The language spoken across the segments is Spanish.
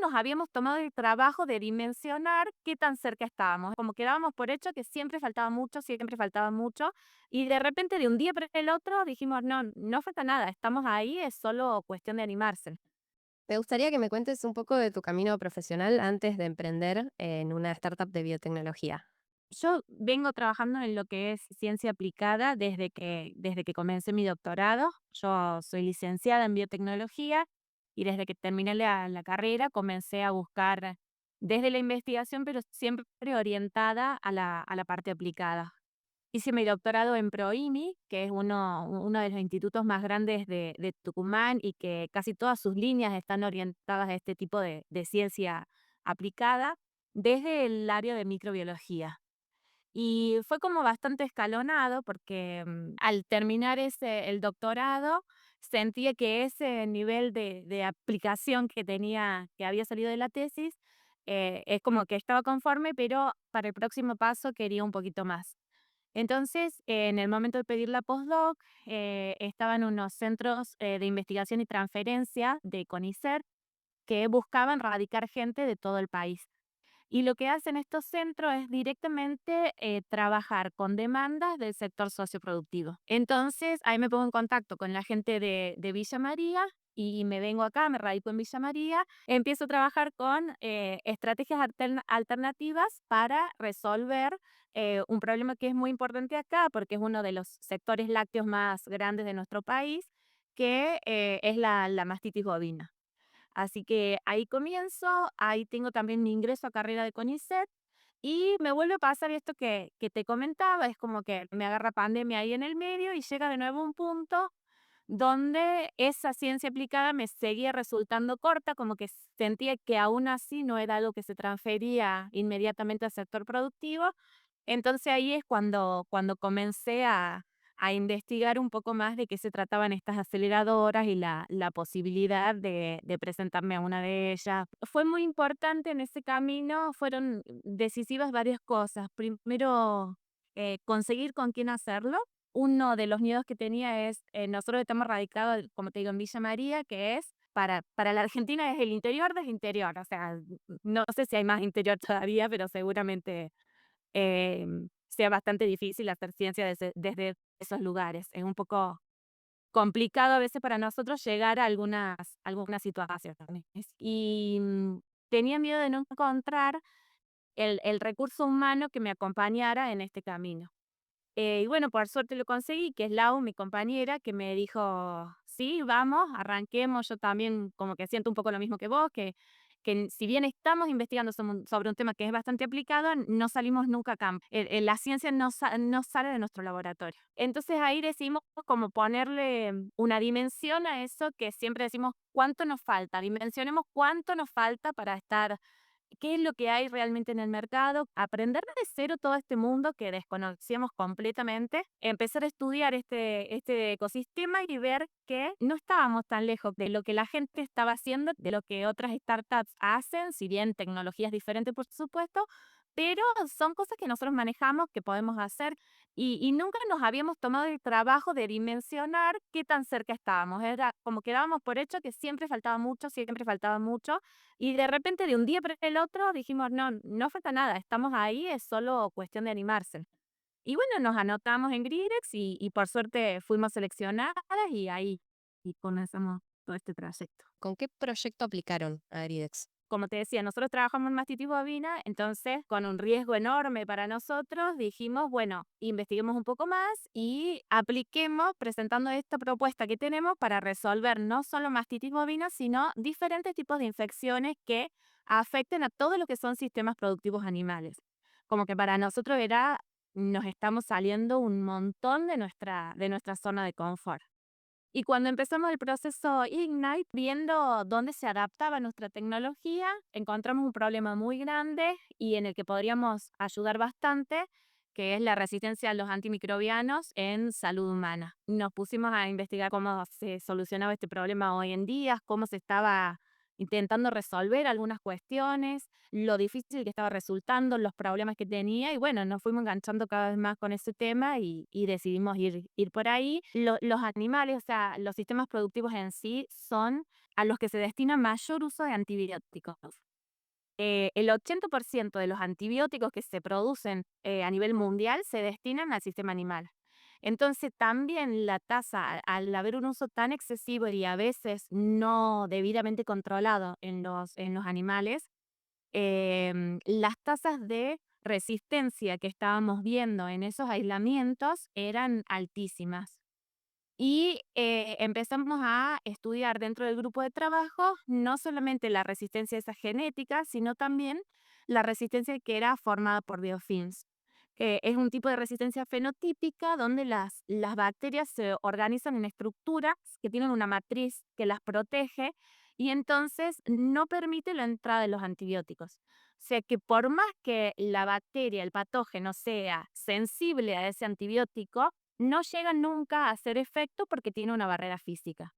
nos habíamos tomado el trabajo de dimensionar qué tan cerca estábamos. Como que dábamos por hecho que siempre faltaba mucho, y de repente de un día para el otro dijimos, no, no falta nada, estamos ahí, es solo cuestión de animarse. Me gustaría que me cuentes un poco de tu camino profesional antes de emprender en una startup de biotecnología. Yo vengo trabajando en lo que es ciencia aplicada desde que comencé mi doctorado. Yo soy licenciada en biotecnología y desde que terminé la carrera comencé a buscar desde la investigación, pero siempre orientada a la parte aplicada. Hice mi doctorado en ProIMI, que es uno de los institutos más grandes de Tucumán y que casi todas sus líneas están orientadas a este tipo de ciencia aplicada desde el área de microbiología. Y fue como bastante escalonado porque, al terminar el doctorado, sentía que ese nivel de aplicación que había salido de la tesis, es como que estaba conforme, pero para el próximo paso quería un poquito más. Entonces, en el momento de pedir la postdoc, estaban unos centros, de investigación y transferencia de CONICET que buscaban radicar gente de todo el país. Y lo que hacen estos centros es directamente trabajar con demandas del sector socioproductivo. Entonces, ahí me pongo en contacto con la gente de Villa María y me vengo acá, me radico en Villa María, empiezo a trabajar con estrategias alternativas para resolver un problema que es muy importante acá, porque es uno de los sectores lácteos más grandes de nuestro país, que es la mastitis bovina. Así que ahí comienzo, ahí tengo también mi ingreso a carrera de CONICET y me vuelve a pasar esto que te comentaba, es como que me agarra pandemia ahí en el medio y llega de nuevo un punto donde esa ciencia aplicada me seguía resultando corta, como que sentía que aún así no era algo que se transfería inmediatamente al sector productivo. Entonces ahí es cuando comencé a investigar un poco más de qué se trataban estas aceleradoras y la posibilidad de presentarme a una de ellas. Fue muy importante en ese camino, fueron decisivas varias cosas. Primero, conseguir con quién hacerlo. Uno de los miedos que tenía es, nosotros estamos radicados, como te digo, en Villa María, que es para la Argentina es el interior del interior, o sea, no sé si hay más interior todavía, pero seguramente sea bastante difícil hacer ciencia desde esos lugares. Es un poco complicado a veces para nosotros llegar a algunas situaciones. Y tenía miedo de no encontrar el recurso humano que me acompañara en este camino. Y bueno, por suerte lo conseguí, que es Lau, mi compañera, que me dijo, sí, vamos, arranquemos. Yo también como que siento un poco lo mismo que vos, que si bien estamos investigando sobre un tema que es bastante aplicado, no salimos nunca a campo. La ciencia no sale de nuestro laboratorio. Entonces ahí decimos como ponerle una dimensión a eso que siempre decimos, ¿cuánto nos falta? Dimensionemos cuánto nos falta para estar. ¿Qué es lo que hay realmente en el mercado? Aprender de cero todo este mundo que desconocíamos completamente, empezar a estudiar este ecosistema y ver que no estábamos tan lejos de lo que la gente estaba haciendo, de lo que otras startups hacen, si bien tecnologías diferentes, por supuesto, pero son cosas que nosotros manejamos, que podemos hacer y nunca nos habíamos tomado el trabajo de dimensionar qué tan cerca estábamos. Era como que dábamos por hecho que siempre faltaba mucho, y de repente, de un día para el otro, dijimos: "No, no falta nada, estamos ahí, es solo cuestión de animarse". Y bueno, nos anotamos en Grirex y por suerte fuimos seleccionadas y ahí y comenzamos todo este trayecto. ¿Con qué proyecto aplicaron a Aridex? Como te decía, nosotros trabajamos en mastitis bovina, entonces con un riesgo enorme para nosotros, dijimos, bueno, investiguemos un poco más y apliquemos presentando esta propuesta que tenemos para resolver no solo mastitis bovina, sino diferentes tipos de infecciones que afecten a todo lo que son sistemas productivos animales. Como que para nosotros nos estamos saliendo un montón de nuestra zona de confort. Y cuando empezamos el proceso Ignite, viendo dónde se adaptaba nuestra tecnología, encontramos un problema muy grande y en el que podríamos ayudar bastante, que es la resistencia a los antimicrobianos en salud humana. Nos pusimos a investigar cómo se solucionaba este problema hoy en día, cómo se estaba intentando resolver algunas cuestiones, lo difícil que estaba resultando, los problemas que tenía y bueno, nos fuimos enganchando cada vez más con ese tema y decidimos ir por ahí. Los animales, o sea, los sistemas productivos en sí son a los que se destina mayor uso de antibióticos. El 80% de los antibióticos que se producen a nivel mundial se destinan al sistema animal. Entonces, también la tasa, al haber un uso tan excesivo y a veces no debidamente controlado en los animales, las tasas de resistencia que estábamos viendo en esos aislamientos eran altísimas. Y empezamos a estudiar dentro del grupo de trabajo no solamente la resistencia esa genética, sino también la resistencia que era formada por biofilms, que es un tipo de resistencia fenotípica donde las bacterias se organizan en estructuras que tienen una matriz que las protege y entonces no permite la entrada de los antibióticos. O sea que por más que la bacteria, el patógeno, sea sensible a ese antibiótico, no llega nunca a hacer efecto porque tiene una barrera física.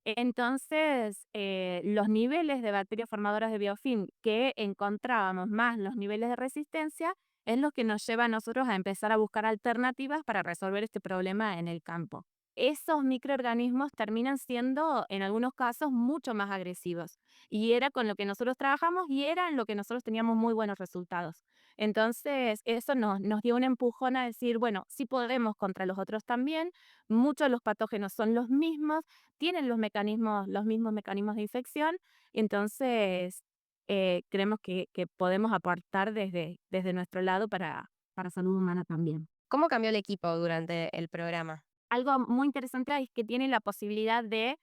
Entonces, los niveles de bacterias formadoras de biofilm que encontrábamos más los niveles de resistencia es lo que nos lleva a nosotros a empezar a buscar alternativas para resolver este problema en el campo. Esos microorganismos terminan siendo, en algunos casos, mucho más agresivos. Y era con lo que nosotros trabajamos y era en lo que nosotros teníamos muy buenos resultados. Entonces, eso nos dio un empujón a decir, bueno, sí podemos contra los otros también, muchos de los patógenos son los mismos, tienen los mismos mecanismos de infección, entonces creemos que podemos aportar desde nuestro lado para salud humana también. ¿Cómo cambió el equipo durante el programa? Algo muy interesante es que tienen la posibilidad de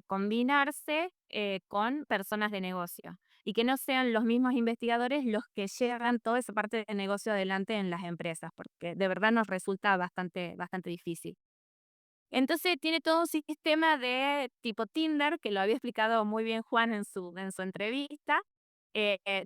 combinarse con personas de negocio y que no sean los mismos investigadores los que llevan toda esa parte de negocio adelante en las empresas, porque de verdad nos resulta bastante difícil. Entonces tiene todo un sistema de tipo Tinder, que lo había explicado muy bien Juan en su entrevista,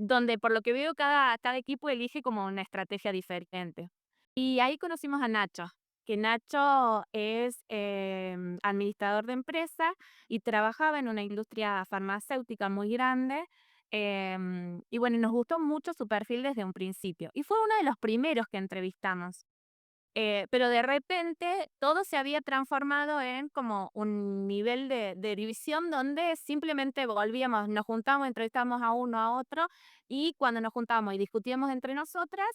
donde por lo que veo cada equipo elige como una estrategia diferente. Y ahí conocimos a Nacho, que Nacho es administrador de empresa y trabajaba en una industria farmacéutica muy grande. Y bueno, nos gustó mucho su perfil desde un principio. Y fue uno de los primeros que entrevistamos. Pero de repente todo se había transformado en como un nivel de división donde simplemente volvíamos, nos juntábamos, entrevistábamos a uno, a otro, y cuando nos juntábamos y discutíamos entre nosotras,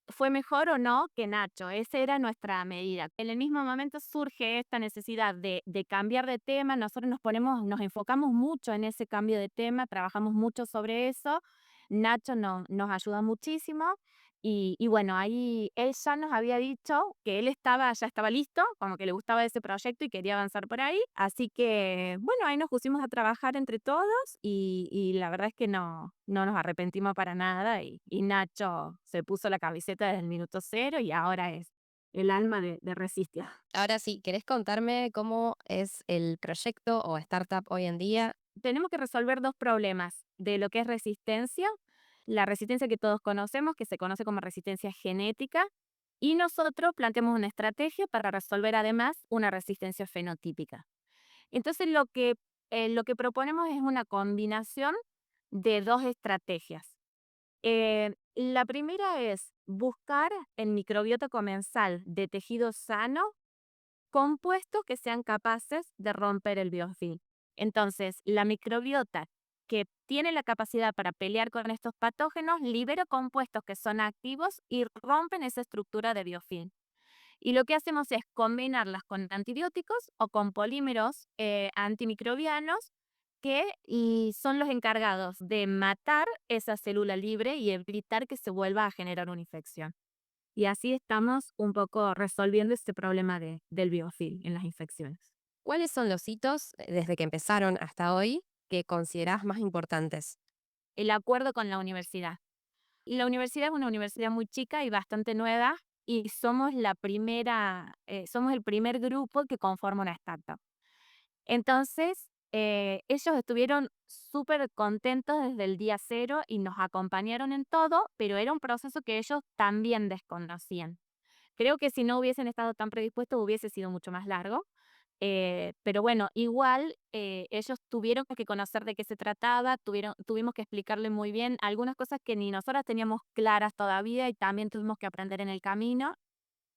fue mejor o no que Nacho, esa era nuestra medida. En el mismo momento surge esta necesidad de cambiar de tema, nosotros nos enfocamos mucho en ese cambio de tema, trabajamos mucho sobre eso, Nacho nos ayuda muchísimo y bueno, ahí él ya nos había dicho que ya estaba listo, como que le gustaba ese proyecto y quería avanzar por ahí. Así que, bueno, ahí nos pusimos a trabajar entre todos y la verdad es que no nos arrepentimos para nada. Y Nacho se puso la camiseta desde el minuto cero y ahora es el alma de Resistia. Ahora sí, ¿querés contarme cómo es el proyecto o startup hoy en día? Tenemos que resolver dos problemas de lo que es resistencia, la resistencia que todos conocemos, que se conoce como resistencia genética, y nosotros planteamos una estrategia para resolver además una resistencia fenotípica. Entonces lo que proponemos es una combinación de dos estrategias. La primera es buscar en microbiota comensal de tejido sano compuestos que sean capaces de romper el biofilm. Entonces, la microbiota que tiene la capacidad para pelear con estos patógenos libera compuestos que son activos y rompen esa estructura de biofilm. Y lo que hacemos es combinarlas con antibióticos o con polímeros antimicrobianos y son los encargados de matar esa célula libre y evitar que se vuelva a generar una infección. Y así estamos un poco resolviendo este problema del biofilm en las infecciones. ¿Cuáles son los hitos desde que empezaron hasta hoy que considerás más importantes? El acuerdo con la universidad. La universidad es una universidad muy chica y bastante nueva y somos el primer grupo que conforma una startup. Entonces, ellos estuvieron súper contentos desde el día cero y nos acompañaron en todo, pero era un proceso que ellos también desconocían. Creo que si no hubiesen estado tan predispuestos hubiese sido mucho más largo, pero bueno, igual ellos tuvieron que conocer de qué se trataba, tuvimos que explicarle muy bien algunas cosas que ni nosotras teníamos claras todavía y también tuvimos que aprender en el camino.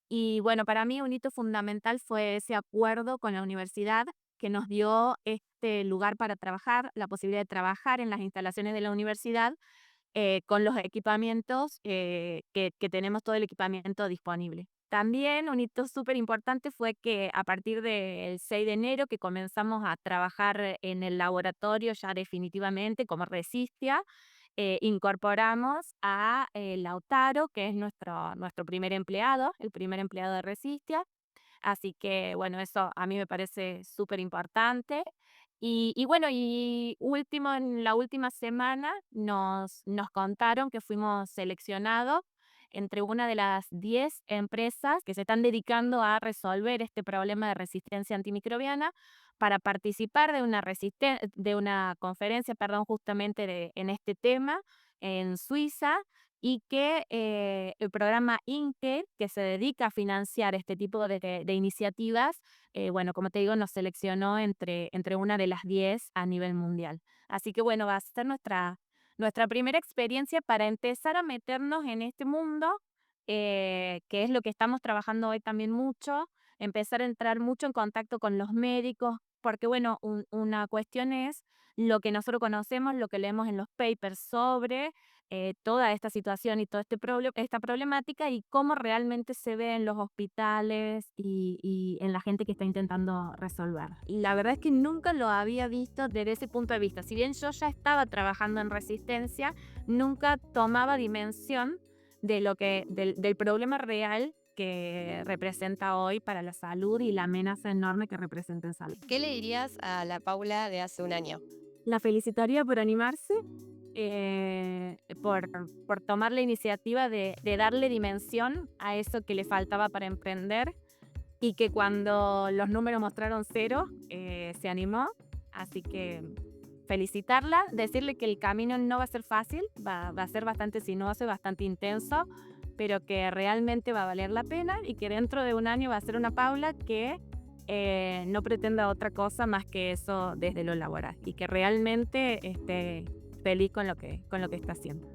Y bueno, para mí un hito fundamental fue ese acuerdo con la universidad que nos dio este lugar para trabajar, la posibilidad de trabajar en las instalaciones de la universidad con los equipamientos que tenemos todo el equipamiento disponible. También un hito súper importante fue que a partir del 6 de enero que comenzamos a trabajar en el laboratorio ya definitivamente como Resistia, incorporamos a Lautaro, que es nuestro primer empleado, el primer empleado de Resistia. Así que, bueno, eso a mí me parece súper importante. Y bueno, y último, en la última semana nos contaron que fuimos seleccionados entre una de las 10 empresas que se están dedicando a resolver este problema de resistencia antimicrobiana para participar de una conferencia, perdón, justamente en este tema en Suiza y que el programa INCE, que se dedica a financiar este tipo de iniciativas, bueno, como te digo, nos seleccionó entre una de las 10 a nivel mundial. Así que bueno, va a ser nuestra primera experiencia para empezar a meternos en este mundo, que es lo que estamos trabajando hoy también mucho, empezar a entrar mucho en contacto con los médicos, porque bueno, una cuestión es lo que nosotros conocemos, lo que leemos en los papers sobre toda esta situación y toda esta problemática y cómo realmente se ve en los hospitales y en la gente que está intentando resolver. La verdad es que nunca lo había visto desde ese punto de vista. Si bien yo ya estaba trabajando en resistencia, nunca tomaba dimensión del problema real que representa hoy para la salud y la amenaza enorme que representa en salud. ¿Qué le dirías a la Paula de hace un año? La felicitaría por animarse, por tomar la iniciativa de darle dimensión a eso que le faltaba para emprender y que cuando los números mostraron cero, se animó. Así que felicitarla, decirle que el camino no va a ser fácil, va a ser bastante sinuoso y bastante intenso, pero que realmente va a valer la pena y que dentro de un año va a ser una Paula que no pretenda otra cosa más que eso desde lo laboral y que realmente esté feliz con lo que está haciendo.